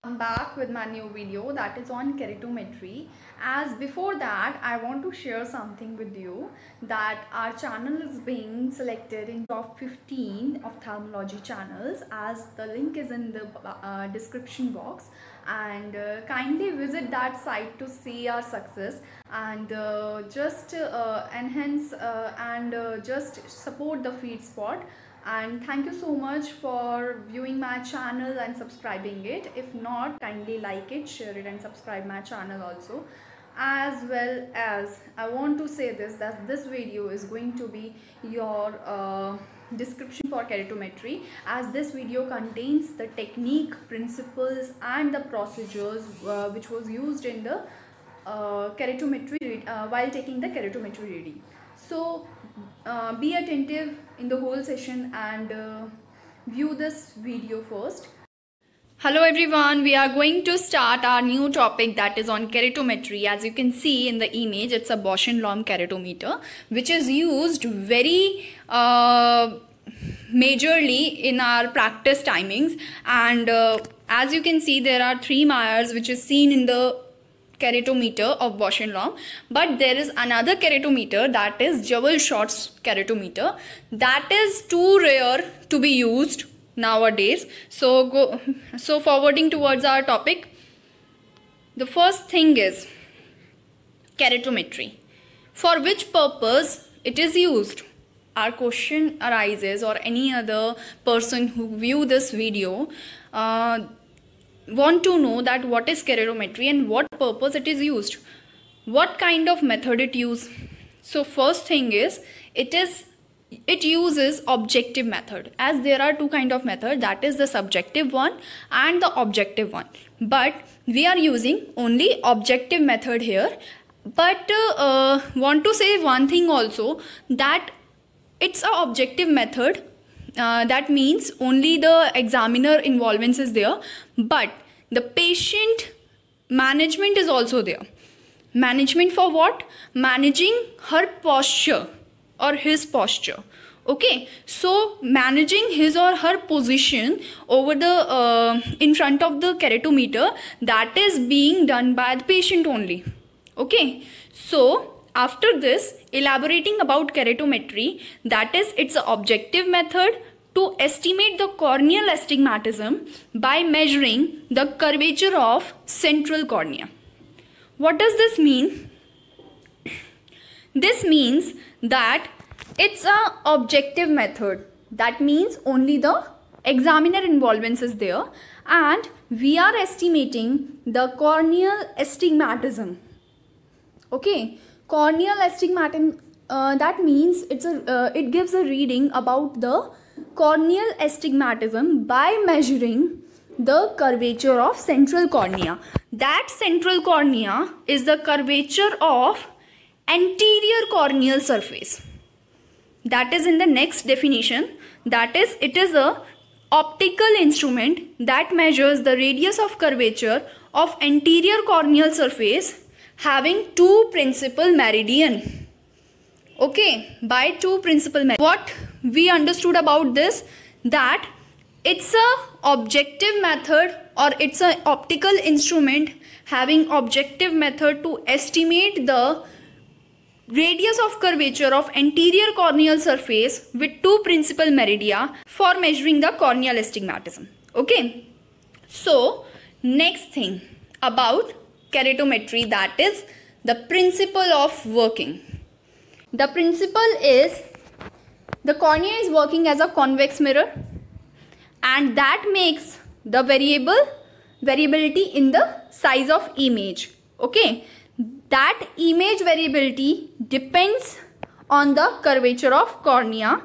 I'm back with my new video that is on keratometry. As before that, I want to share something with you that our channel is being selected in top 15 ophthalmology channels, as the link is in the description box, and kindly visit that site to see our success and just enhance and just support the feed spot. And thank you so much for viewing my channel and subscribing it. If not, kindly like it, share it and subscribe my channel also. As well as I want to say this, that this video is going to be your description for keratometry, as this video contains the technique, principles and the procedures which was used in the keratometry while taking the keratometry reading. So be attentive in the whole session and view this video first. Hello everyone, we are going to start our new topic that is on keratometry. As you can see in the image, it's a Bausch and Lomb keratometer which is used very majorly in our practice timings, and as you can see there are 3 Mayers which is seen in the keratometer of Bausch and Lomb, but there is another keratometer, that is Jewel Shorts keratometer, that is too rare to be used nowadays. So forwarding towards our topic, the first thing is keratometry. For which purpose it is used? Our question arises, or any other person who view this video want to know that what is keratometry and what purpose it is used, what kind of method it uses. So first thing is it uses objective method, as there are 2 kind of method, that is the subjective one and the objective one, but we are using only objective method here. But want to say one thing also, that it's a objective method. That means only the examiner involvement is there, but the patient management is also there. Management for what? Managing her posture or his posture. Okay, so managing his or her position over the in front of the keratometer, that is being done by the patient only. Okay, so after this, elaborating about keratometry, that is it's an objective method to estimate the corneal astigmatism by measuring the curvature of central cornea. What does this mean? This means that it's an objective method. That means only the examiner involvement is there, and we are estimating the corneal astigmatism. Okay, corneal astigmatism, that means it gives a reading about the corneal astigmatism by measuring the curvature of central cornea. That central cornea is the curvature of anterior corneal surface. That is in the next definition, that is it is a optical instrument that measures the radius of curvature of anterior corneal surface having 2 principal meridian. Okay, by 2 principal meridian. What we understood about this, that it's a objective method, or it's a optical instrument having objective method to estimate the radius of curvature of anterior corneal surface with 2 principal meridia for measuring the corneal astigmatism. Okay, so next thing about keratometry, that is the principle of working. The principle is the cornea is working as a convex mirror, and that makes the variability in the size of image. Okay, that image variability depends on the curvature of cornea,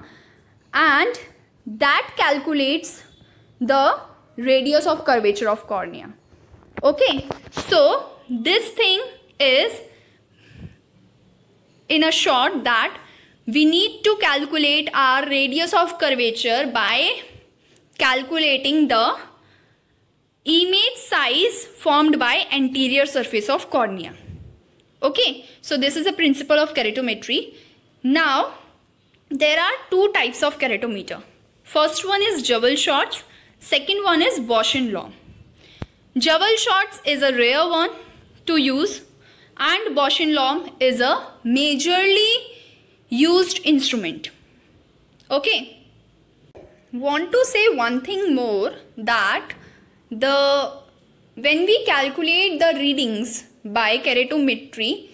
and that calculates the radius of curvature of cornea. Okay, so this thing is in a short that we need to calculate our radius of curvature by calculating the image size formed by anterior surface of cornea. Okay, so this is a principle of keratometry. Now there are 2 types of keratometer. First one is Jewel Shorts, second one is Bausch and Lomb. Jewel shots is a rare one to use, and Bausch and Lomb is a majorly used instrument. Okay. Want to say one thing more, that when we calculate the readings by keratometry,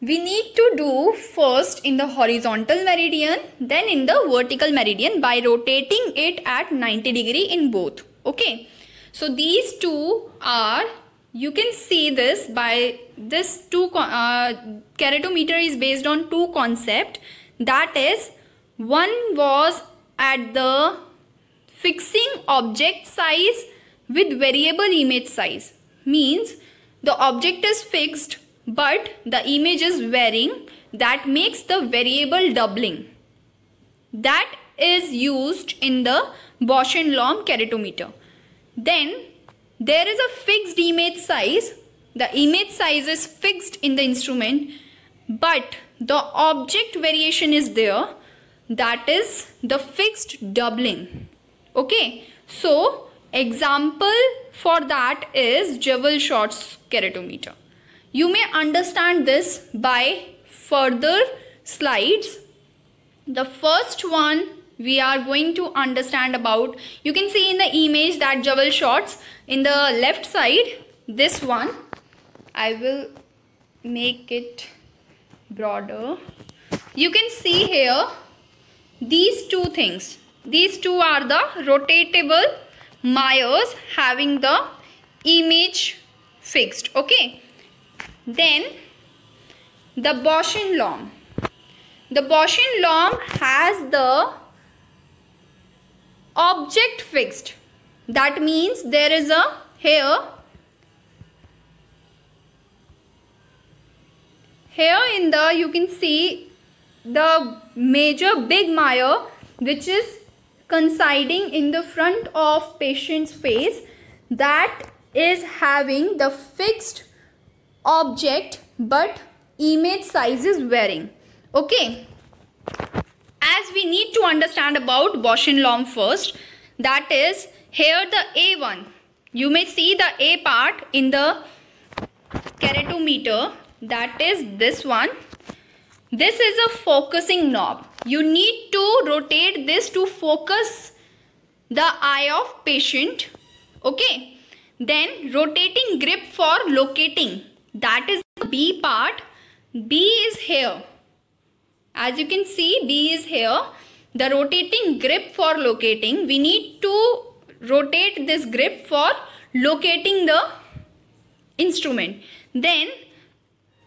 we need to do first in the horizontal meridian, then in the vertical meridian by rotating it at 90 degree in both. Okay. So these two are, you can see this by this keratometer is based on two concepts. That is, one was at the fixing object size with variable image size. Means the object is fixed but the image is varying. That makes the variable doubling. That is used in the Bausch and Lomb keratometer. Then there is a fixed image size. The image size is fixed in the instrument, but the object variation is there. That is the fixed doubling. Okay. So example for that is Jewel shots keratometer. You may understand this by further slides. The first one we are going to understand about, you can see in the image that Jewel shots in the left side, this one, I will make it broader. You can see here these two things. These two are the rotatable Myers having the image fixed. Okay. Then the Bausch and Lomb. The Bausch and Lomb has the object fixed. That means there is a here in the, you can see the major big Meyer which is coinciding in the front of patient's face, that is having the fixed object but image size is varying. Okay. As we need to understand about Bausch and Lomb first, that is here the A1. You may see the A part in the keratometer, that is this one. This is a focusing knob. You need to rotate this to focus the eye of patient. Okay. Then rotating grip for locating, that is the B part. B is here. As you can see, B is here. The rotating grip for locating, we need to rotate this grip for locating the instrument. Then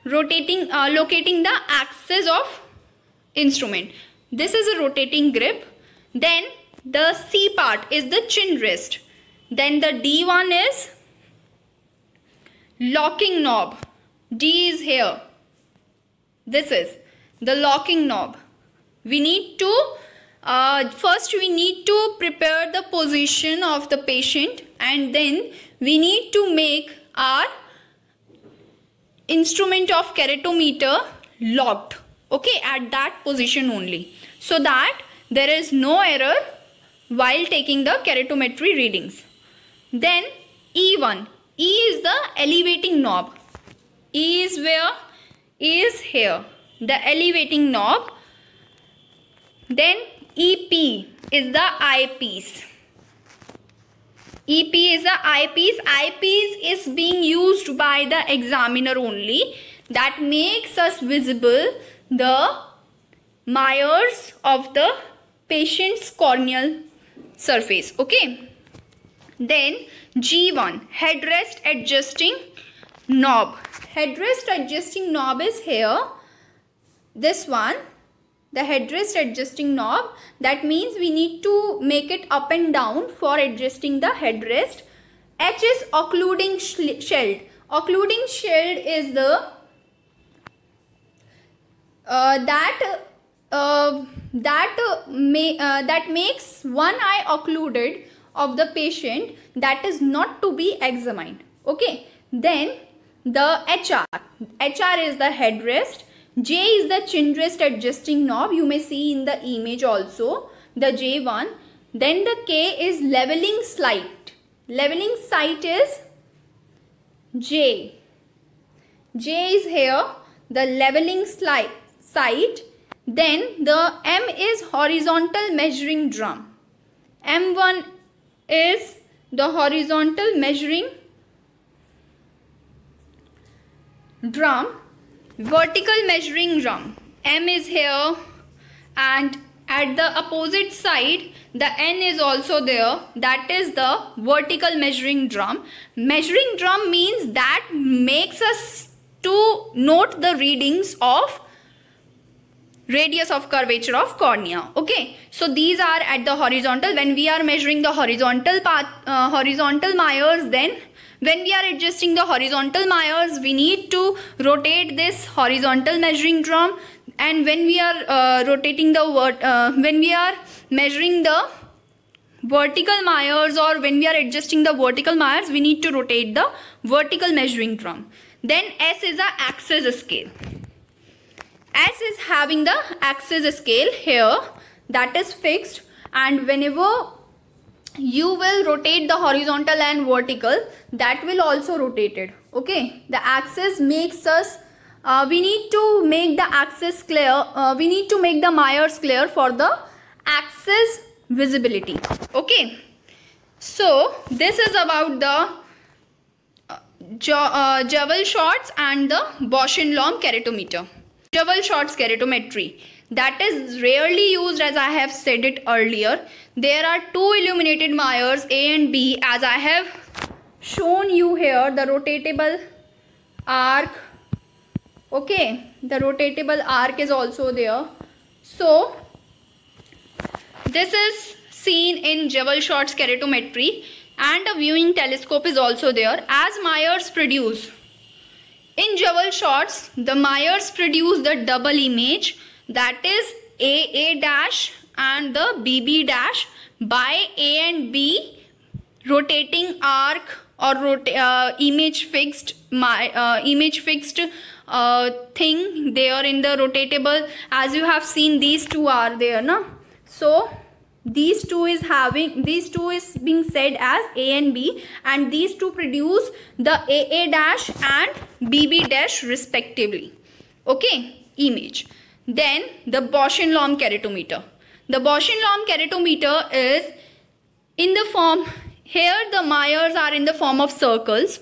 locating the axis of instrument. This is a rotating grip. Then the C part is the chin rest. Then the D1 is locking knob. D is here. This is the locking knob. We need to first we need to prepare the position of the patient, and then we need to make our instrument of keratometer locked. Okay, at that position only, so that there is no error while taking the keratometry readings. Then E1. E is the elevating knob. E is where? E is here, the elevating knob. Then EP is the eyepiece. EP is the eyepiece. Eyepiece is being used by the examiner only. That makes us visible the Myers of the patient's corneal surface. Okay. Then G1, headrest adjusting knob. Headrest adjusting knob is here. This one, the headrest adjusting knob. That means we need to make it up and down for adjusting the headrest. H is occluding shield. Occluding shield is the that makes one eye occluded of the patient, that is not to be examined. Okay. Then the HR. HR is the headrest. J is the chin rest adjusting knob. You may see in the image also the J1. Then the K is leveling sight. Leveling sight is J. J is here the leveling sight. Then the M is horizontal measuring drum. M1 is the horizontal measuring drum. Vertical measuring drum. M is here, and at the opposite side the N is also there. That is the vertical measuring drum. Measuring drum means that makes us to note the readings of radius of curvature of cornea. Okay, so these are at the horizontal. When we are measuring the horizontal Myers, then when we are adjusting the horizontal Myers, we need to rotate this horizontal measuring drum. And when we are when we are measuring the vertical Myers, or when we are adjusting the vertical Myers, we need to rotate the vertical measuring drum. Then S is a axis scale. S is having the axis scale here, that is fixed, and whenever you will rotate the horizontal and vertical, that will also rotate it. Okay, the axis makes us we need to make the axis clear, we need to make the Myers clear for the axis visibility. Okay, so this is about the Jewell-Shorts and the Bausch and Lomb keratometer. Jewell-Shorts keratometry, that is rarely used, as I have said it earlier. There are two illuminated Myers, A and B, as I have shown you here, the rotatable arc. Okay, the rotatable arc is also there. So this is seen in Jewell-Shorts keratometry, and a viewing telescope is also there. As Myers produce, in Jewell-Shorts, the Myers produce the double image, that is AA dash and the BB dash, by A and B rotating arc or image fixed thing there in the rotatable. As you have seen, these two are there, na? So these two is being said as A and B, and these two produce the AA dash and BB dash respectively. Okay, image. Then the Bausch and Lomb keratometer. The Bausch and Lomb keratometer is in the form, here the Myers are in the form of circles.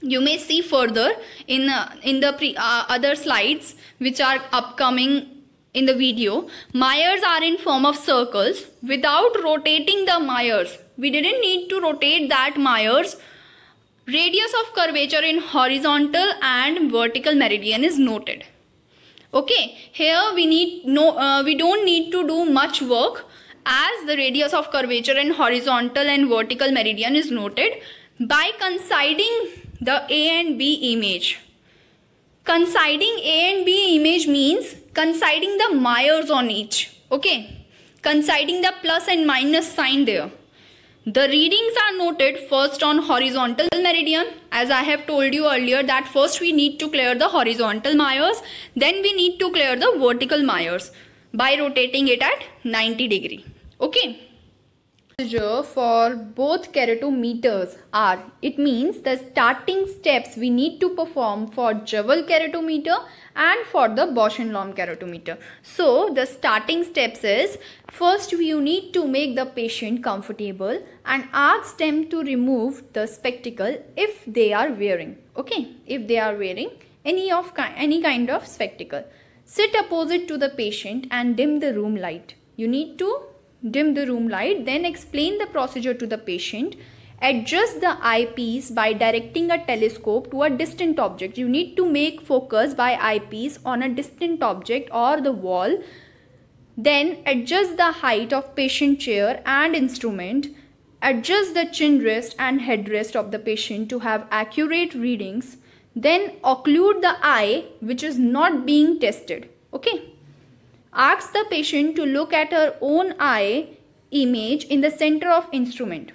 You may see further in the other slides which are upcoming in the video. Myers are in form of circles. Without rotating the Myers, we didn't need to rotate that Myers, radius of curvature in horizontal and vertical meridian is noted. Okay, here we don't need to do much work, as the radius of curvature in horizontal and vertical meridian is noted by coinciding the A and B image. Coinciding A and B image means coinciding the Myers on each. Okay, coinciding the plus and minus sign there. The readings are noted first on horizontal meridian. As I have told you earlier, that first we need to clear the horizontal Myers, then we need to clear the vertical Myers by rotating it at 90 degree. Okay. Procedure for both keratometers are, it means the starting steps we need to perform for Jewell keratometer and for the Bausch and Lomb keratometer. So the starting steps is, first you need to make the patient comfortable and ask them to remove the spectacle if they are wearing. Okay, if they are wearing any kind of spectacle. Sit opposite to the patient and dim the room light. You need to dim the room light, then explain the procedure to the patient. Adjust the eyepiece by directing a telescope to a distant object. You need to make focus by eyepiece on a distant object or the wall. Then adjust the height of patient chair and instrument. Adjust the chin rest and headrest of the patient to have accurate readings. Then occlude the eye which is not being tested. Okay. Ask the patient to look at her own eye image in the center of instrument.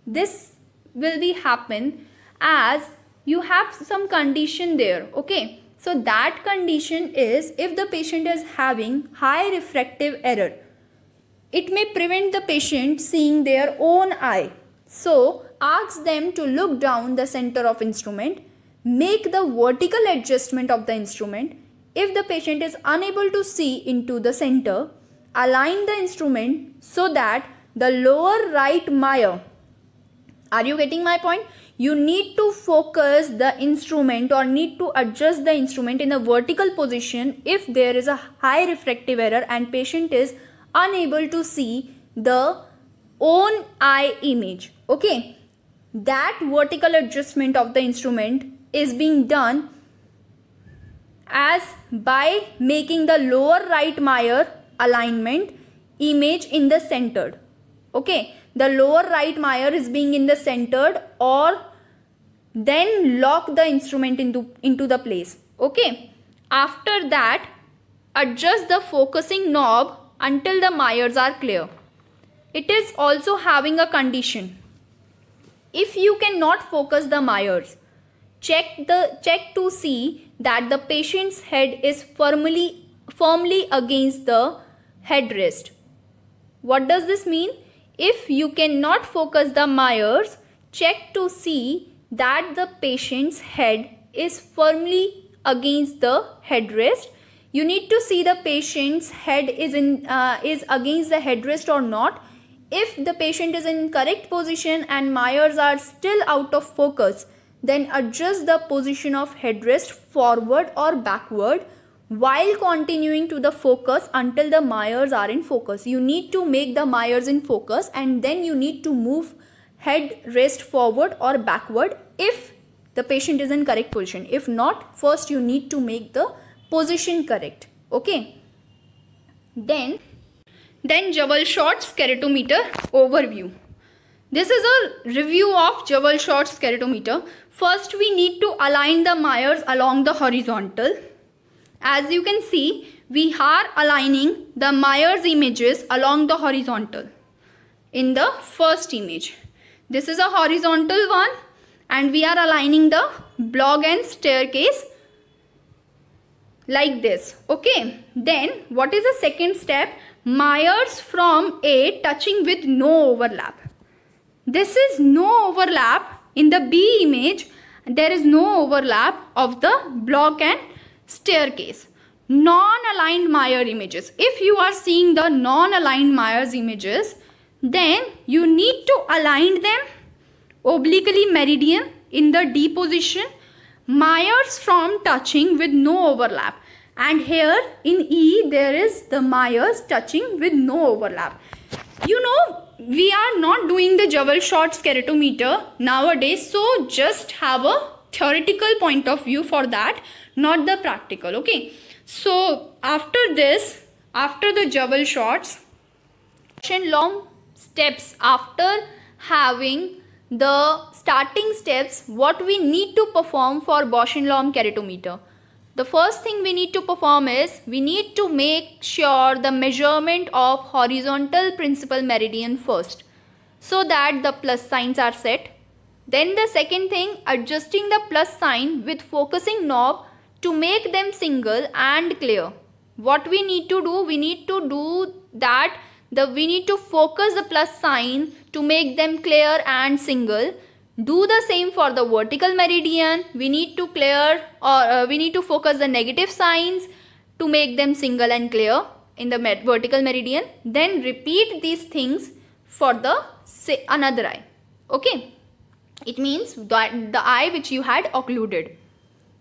This will be happen as you have some condition there. Okay, so that condition is, if the patient is having high refractive error, it may prevent the patient seeing their own eye. So ask them to look down the center of instrument, make the vertical adjustment of the instrument. If the patient is unable to see into the center, align the instrument so that the lower right Meyer, are you getting my point? You need to focus the instrument or need to adjust the instrument in a vertical position if there is a high refractive error and patient is unable to see the own eye image. Okay, that vertical adjustment of the instrument is being done as by making the lower right Meyer alignment image in the centered. Okay, the lower right Meyer is being in the centered, or then lock the instrument into the place. Okay, after that adjust the focusing knob until the Meyers are clear. It is also having a condition. If you cannot focus the Meyers, check to see that the patient's head is firmly against the headrest. What does this mean? If you cannot focus the Meyers, check to see that the patient's head is firmly against the headrest. You need to see the patient's head is against the headrest or not. If the patient is in correct position and Meyers are still out of focus, then adjust the position of headrest forward or backward while continuing to the focus until the Meyers are in focus. You need to make the Meyers in focus and then you need to move headrest forward or backward if the patient is in correct position. If not, first you need to make the position correct. Okay. Then Jewel-Short's keratometer overview. This is a review of Jewel-Short's keratometer. First we need to align the Meyers along the horizontal. As you can see, we are aligning the Meyers images along the horizontal in the first image. This is a horizontal one and we are aligning the block and staircase like this. Okay, then what is the second step? Meyers from A touching with no overlap. This is no overlap in the B image. There is no overlap of the block and staircase. Non-aligned Meyer images. If you are seeing the non-aligned Meyers images, then you need to align them obliquely meridian in the D position. Meyers from touching with no overlap. And here in E there is the Meyers touching with no overlap. You know, we are not doing the Jewel-Short's keratometer nowadays, so just have a theoretical point of view for that, not the practical. Okay, so after this, after the Jewel-Short's, long steps, after having the starting steps, what we need to perform for Bausch and Lomb keratometer. The first thing we need to perform is we need to make sure the measurement of horizontal principal meridian first, so that the plus signs are set. Then the second thing, adjusting the plus sign with focusing knob to make them single and clear. What we need to do? We need to do that. We need to focus the plus sign to make them clear and single. Do the same for the vertical meridian. We need to clear or we need to focus the negative signs to make them single and clear in the vertical meridian. Then repeat these things for the another eye. Okay, it means that the eye which you had occluded.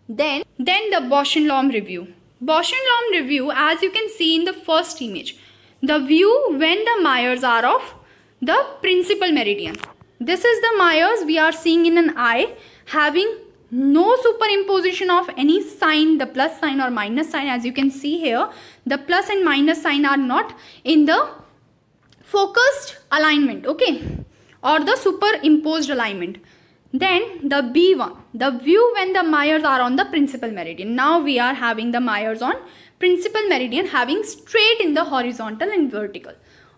Then the Bausch and Lomb review. Bausch and Lomb review, as you can see in the first image, the view when the Meyers are of the principal meridian. This is the Meyers we are seeing in an eye having no superimposition of any sign, the plus sign or minus sign. As you can see here, the plus and minus sign are not in the focused alignment, okay, or the superimposed alignment. Then the B1, the view when the Meyers are on the principal meridian. Now we are having the Meyers on principal meridian having straight in the horizontal and vertical.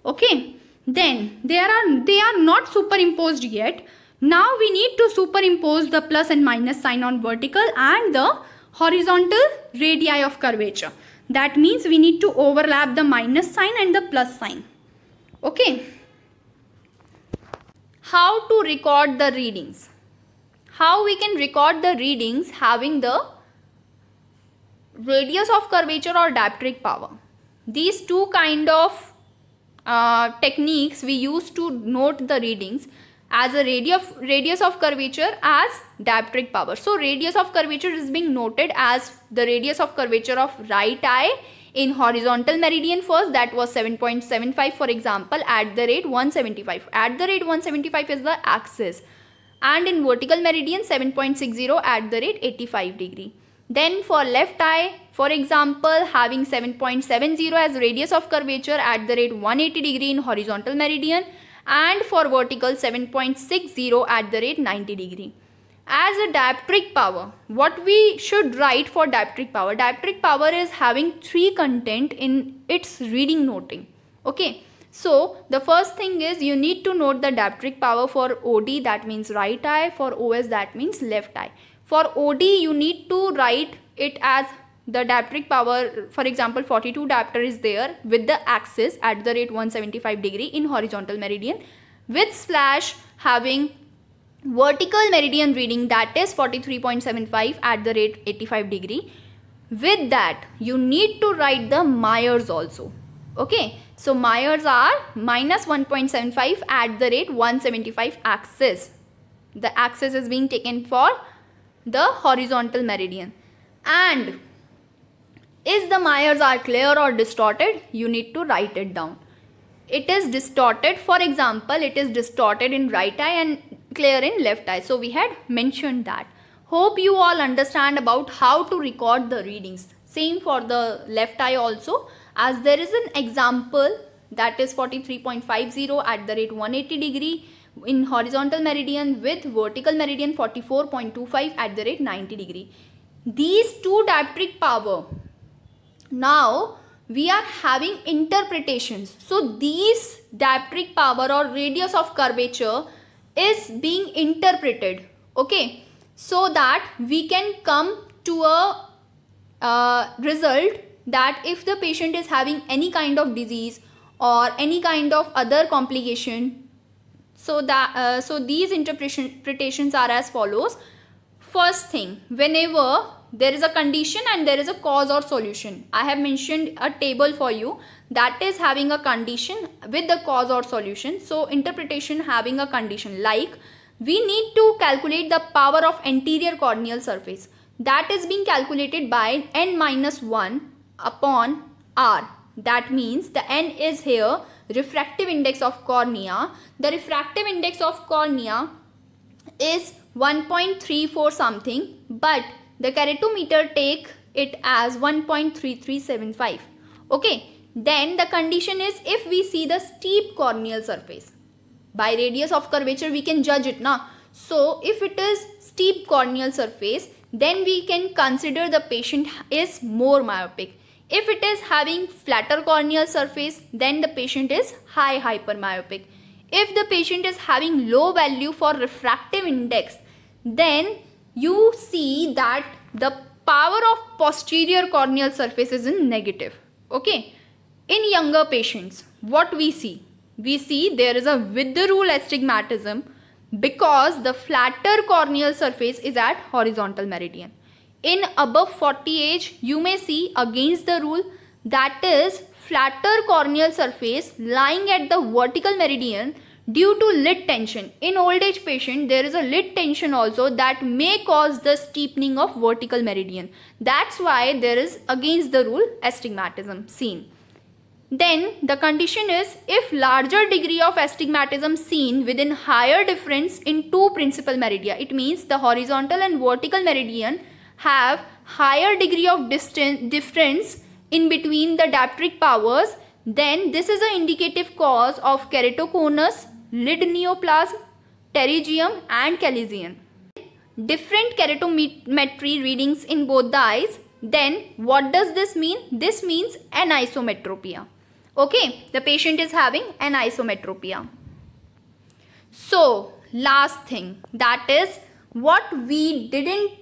Okay. Then they are not superimposed yet. Now we need to superimpose the plus and minus sign on vertical and the horizontal radii of curvature. That means we need to overlap the minus sign and the plus sign. Okay. how to record the readings. How we can record the readings having the radius of curvature or dioptric power. These two kind of techniques we use to note the readings, as a radius of curvature as dioptric power. So radius of curvature is being noted as the radius of curvature of right eye in horizontal meridian first, that was 7.75 for example, at the rate 175. At the rate 175 is the axis, and in vertical meridian 7.60 at the rate 85 degree. Then for left eye, for example, having 7.70 as radius of curvature at the rate 180 degree in horizontal meridian, and for vertical 7.60 at the rate 90 degree. As a dioptric power, what we should write for dioptric power? Dioptric power is having 3 content in its reading noting. Okay, so the first thing is you need to note the dioptric power for OD, that means right eye, for OS that means left eye. For OD you need to write it as the dioptric power, for example 42 diopter is there with the axis at the rate 175 degree in horizontal meridian, with slash having vertical meridian reading, that is 43.75 at the rate 85 degree. With that you need to write the Myers also. Okay, so Myers are minus 1.75 at the rate 175 axis. The axis is being taken for the horizontal meridian. And is the Myers are clear or distorted? You need to write it down. It is distorted, for example, it is distorted in right eye and clear in left eye. So we had mentioned that. Hope you all understand about how to record the readings. Same for the left eye also, as there is an example, that is 43.50 at the rate 180 degree in horizontal meridian, with vertical meridian 44.25 at the rate 90 degree. These two dioptric power, now we are having interpretations. So these dioptric power or radius of curvature is being interpreted, okay, so that we can come to a result that if the patient is having any kind of disease or any kind of other complication, so that so these interpretations are as follows. First thing, whenever there is a condition and there is a cause or solution, I have mentioned a table for you that is having a condition with the cause or solution. So interpretation having a condition, like we need to calculate the power of anterior corneal surface, that is being calculated by n-1 upon r. That means the n is here refractive index of cornea. The refractive index of cornea is 1.34 something, but the keratometer take it as 1.3375. Okay, then the condition is if we see the steep corneal surface, by radius of curvature we can judge it now. So if it is steep corneal surface, then we can consider the patient is more myopic. If it is having flatter corneal surface, then the patient is high hypermyopic. If the patient is having low value for refractive index, then you see that the power of posterior corneal surface is in negative. Okay, in younger patients, what we see? We see there is a with the rule astigmatism because the flatter corneal surface is at horizontal meridian. In above 40 age, you may see against the rule, that is flatter corneal surface lying at the vertical meridian due to lid tension. In old age patient, there is a lid tension also that may cause the steepening of vertical meridian. That's why there is against the rule astigmatism seen. Then the condition is if larger degree of astigmatism seen within higher difference in two principal meridia. It means the horizontal and vertical meridian have higher degree of difference in between the dioptric powers, then this is an indicative cause of keratoconus, lid neoplasm, pterygium and chalazion. Different keratometry readings in both the eyes. Then what does this mean? This means anisometropia. Okay, the patient is having anisometropia. So last thing, that is what we didn't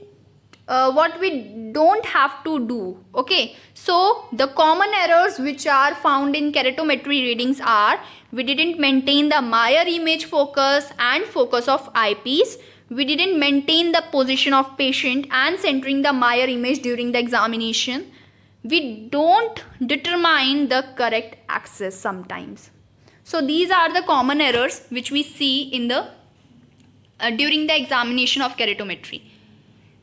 what we don't have to do. Okay, so the common errors which are found in keratometry readings are: we didn't maintain the Meyer image focus and focus of eyepiece. We didn't maintain the position of patient and centering the Meyer image during the examination. We don't determine the correct axis sometimes. So these are the common errors which we see in the during the examination of keratometry.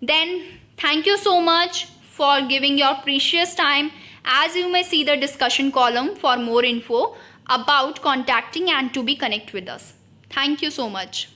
Then thank you so much for giving your precious time. As you may see the discussion column for more info about contacting and to be connect with us. Thank you so much.